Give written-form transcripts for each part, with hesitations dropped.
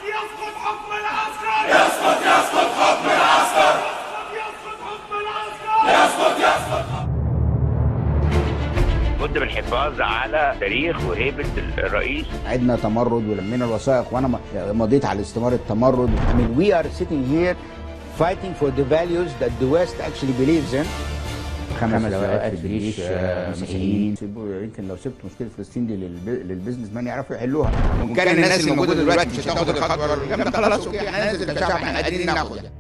يسقط حكم العسكر. يسقط يسقط حكم العسكر. يسقط حكم العسكر. يسقط بد من الحفاظ على تاريخ وهيبة الرئيس. عدنا تمرد ولمينا الوثائق وانا مضيت على استمارة التمرد. I mean we are sitting here fighting for the values that the West actually believes in. 5 لواءات في الجيش مسيحيين. يمكن لو سبت مشكله فلسطين دي للبيزنس مان يعرفوا يحلوها. وان كان الناس اللي موجوده دلوقتي مش هتاخد الخطوه الجامده خلاص اوكي احنا ننزل كشعب احنا قادرين ناخدها.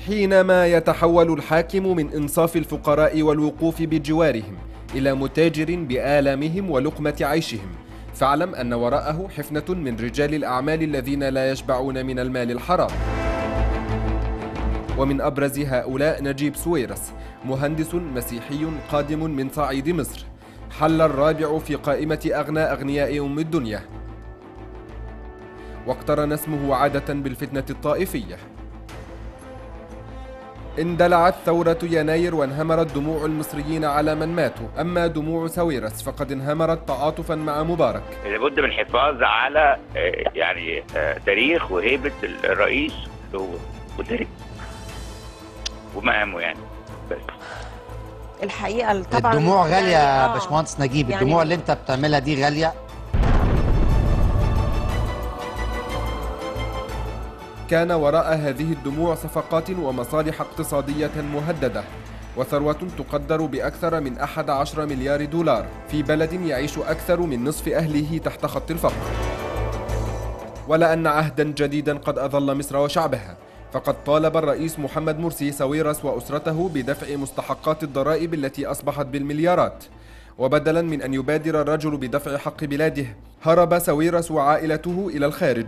حينما يتحول الحاكم من إنصاف الفقراء والوقوف بجوارهم إلى متاجر بآلامهم ولقمة عيشهم، فاعلم أن وراءه حفنة من رجال الأعمال الذين لا يشبعون من المال الحرام. ومن أبرز هؤلاء نجيب سويرس، مهندس مسيحي قادم من صعيد مصر، حل الرابع في قائمة أغنى أغنياء أم الدنيا، واقترن اسمه عادة بالفتنة الطائفية. اندلعت ثورة يناير وانهمرت دموع المصريين على من ماتوا، أما دموع سويرس فقد انهمرت تعاطفا مع مبارك. لابد من الحفاظ على تاريخ وهيبة الرئيس وتاريخ ومقامه يعني. بس الحقيقة طبعا الدموع غالية يا باشمهندس نجيب، يعني الدموع اللي انت بتعملها دي غالية. كان وراء هذه الدموع صفقات ومصالح اقتصادية مهددة وثروة تقدر بأكثر من 11 مليار دولار في بلد يعيش أكثر من نصف أهله تحت خط الفقر. ولأن عهدا جديدا قد أظل مصر وشعبها، فقد طالب الرئيس محمد مرسي سويرس وأسرته بدفع مستحقات الضرائب التي أصبحت بالمليارات. وبدلا من أن يبادر الرجل بدفع حق بلاده، هرب سويرس وعائلته إلى الخارج،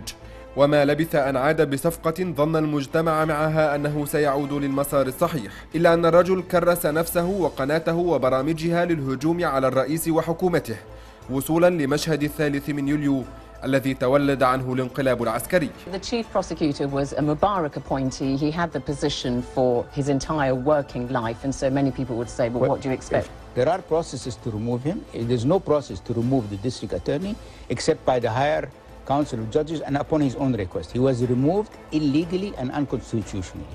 وما لبث أن عاد بصفقة ظن المجتمع معها أنه سيعود للمسار الصحيح، إلا أن الرجل كرس نفسه وقناته وبرامجها للهجوم على الرئيس وحكومته، وصولا لمشهد 3 يوليو الذي تولد عنه الانقلاب العسكري. The chief prosecutor was a Mubarak appointee. He had the position for his entire working life, and so many people would say, well, what do you expect? There are processes to remove him. There's no process to remove the district attorney except by the higher Council of Judges and upon his own request. He was removed illegally and unconstitutionally.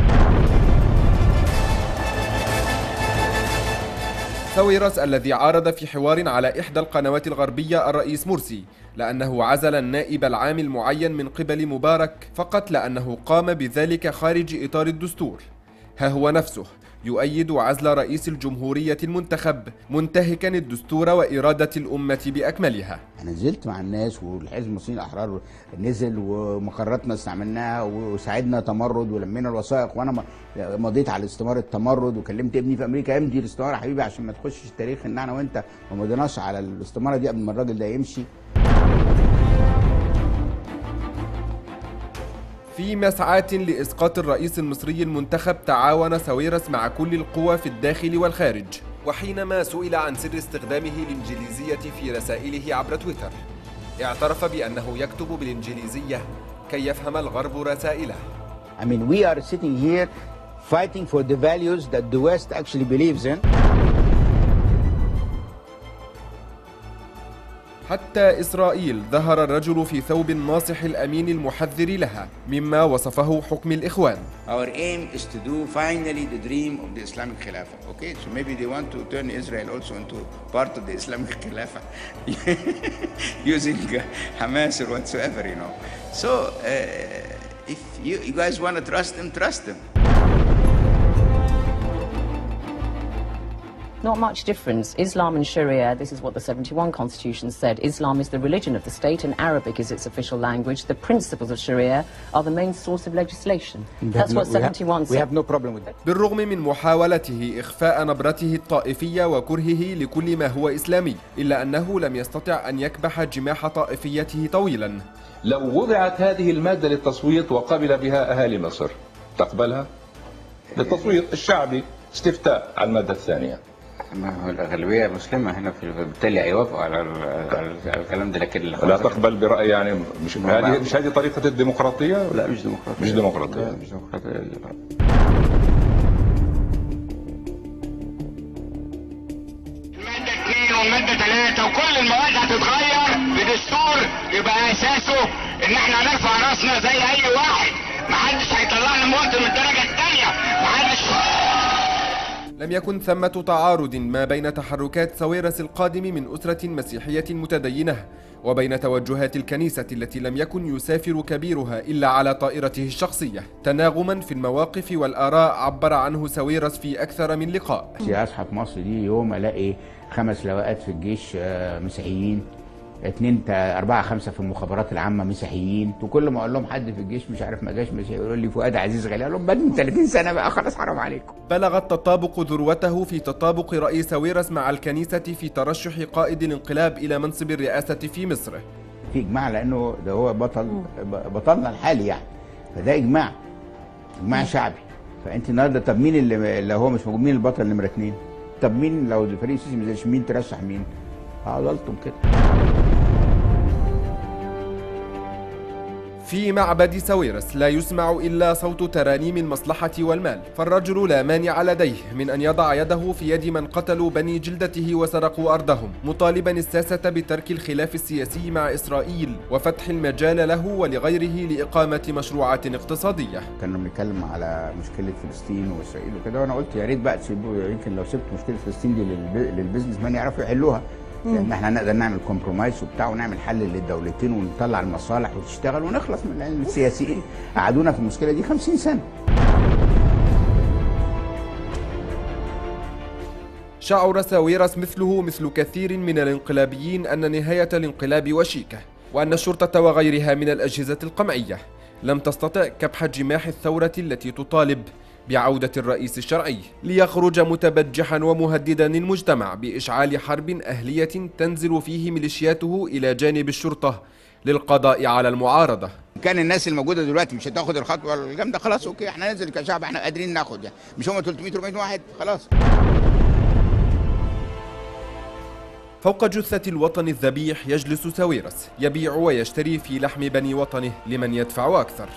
سويرس الذي عارض في حوار على إحدى القنوات الغربية الرئيس مرسي لأنه عزل النائب العام المعين من قبل مبارك فقط لأنه قام بذلك خارج إطار الدستور، ها هو نفسه يؤيد عزل رئيس الجمهورية المنتخب منتهكا الدستور وإرادة الأمة بأكملها. أنا نزلت مع الناس والحزب المصريين الأحرار نزل ومقراتنا استعملناها وساعدنا تمرد ولمينا الوثائق وأنا مضيت على استمارة التمرد وكلمت ابني في أمريكا امضي الاستمارة حبيبي عشان ما تخشش التاريخ إن أنا وأنت ما مضيناش على الاستمارة دي قبل ما الراجل ده يمشي. في مسعاة لإسقاط الرئيس المصري المنتخب تعاون سويرس مع كل القوى في الداخل والخارج. وحينما سئل عن سر استخدامه الإنجليزية في رسائله عبر تويتر، اعترف بأنه يكتب بالإنجليزية كي يفهم الغرب رسائله. I mean we are sitting here fighting for the values that the West actually believes in. حتى إسرائيل ظهر الرجل في ثوب الناصح الأمين المحذر لها مما وصفه حكم الإخوان. Our aim is to do finally the dream of the Islamic Khilafah. Okay, so maybe they want to turn Israel also into part of the Islamic Khilafah using Hamas or whatsoever, you know. So if you guys want to trust them, trust them. Not much difference. Islam and Sharia, this is what the 71 Constitution said. Islam is the religion of the state and Arabic is its official language. The principles of Sharia are the main source of legislation. That's what 71 said. We have no problem with that. بالرغم من محاولته إخفاء نبرته الطائفية وكرهه لكل ما هو إسلامي، إلا أنه لم يستطع أن يكبح جماح طائفيته طويلا. لو وضعت هذه المادة للتصويت وقبل بها أهالي مصر تقبلها؟ للتصويت الشعبي استفتاء على المادة الثانية. ما هو الأغلبية مسلمة هنا بالتالي هيوافقوا على الكلام ده، لكن لا تقبل برأي يعني مش هذه طريقة الديمقراطية؟ لا مش ديمقراطية. مش ديمقراطية. مش ديمقراطية. المادة والمادة 3 وكل المواد هتتغير بدستور يبقى اساسه ان احنا هنرفع راسنا زي اي واحد، محدش هيطلعنا مواطن من الدرجة الثانية، محدش. لم يكن ثمة تعارض ما بين تحركات ساويرس القادم من أسرة مسيحية متدينة وبين توجهات الكنيسة التي لم يكن يسافر كبيرها إلا على طائرته الشخصية. تناغما في المواقف والآراء عبر عنه ساويرس في أكثر من لقاء. أصحى في مصر دي يوم ألاقي 5 لواءات في الجيش مسيحيين، 2 4 5 في المخابرات العامة مسيحيين، وكل ما اقول لهم حد في الجيش مش عارف ما جاش مسيحي يقولوا لي فؤاد عزيز غالي، اقول لهم بقى من 30 سنة بقى خلاص حرام عليكم. بلغ التطابق ذروته في تطابق رأي ساويرس مع الكنيسة في ترشح قائد الانقلاب إلى منصب الرئاسة في مصر. في إجماع لأنه ده هو بطلنا الحالي يعني، فده إجماع شعبي. فأنت النهارده طب مين اللي هو مش موجود، مين البطل نمرة 2؟ طب مين لو الفريق السيسي ما نزلش مين ترشح مين؟ عضلتم كده. في معبد ساويرس لا يسمع إلا صوت ترانيم المصلحة والمال، فالرجل لا مانع لديه من أن يضع يده في يد من قتلوا بني جلدته وسرقوا أرضهم، مطالبا الساسة بترك الخلاف السياسي مع إسرائيل وفتح المجال له ولغيره لإقامة مشروعات اقتصادية. كنا بنتكلم على مشكلة فلسطين وإسرائيل وكده، وأنا قلت يا ريت بقى تسيبوا، يمكن لو سبت مشكلة فلسطين دي للبيزنس مان يعرفوا يحلوها، لان احنا نقدر نعمل كومبرومايز وبتاع ونعمل حل للدولتين ونطلع المصالح وتشتغل ونخلص من السياسيين. قعدونا في المشكله دي 50 سنه. شعر ساويرس مثل كثير من الانقلابيين ان نهايه الانقلاب وشيكه، وان الشرطه وغيرها من الاجهزه القمعيه لم تستطع كبح جماح الثوره التي تطالب بعودة الرئيس الشرعي، ليخرج متبجحا ومهددا المجتمع بإشعال حرب أهلية تنزل فيه ميليشياته إلى جانب الشرطة للقضاء على المعارضة. كان الناس الموجودة دلوقتي مش هتاخد الخطوة الجامدة، خلاص اوكي احنا ننزل كشعب، احنا قادرين ناخد يعني، مش هم 300 400 واحد خلاص. فوق جثة الوطن الذبيح يجلس ساويرس يبيع ويشتري في لحم بني وطنه لمن يدفع أكثر.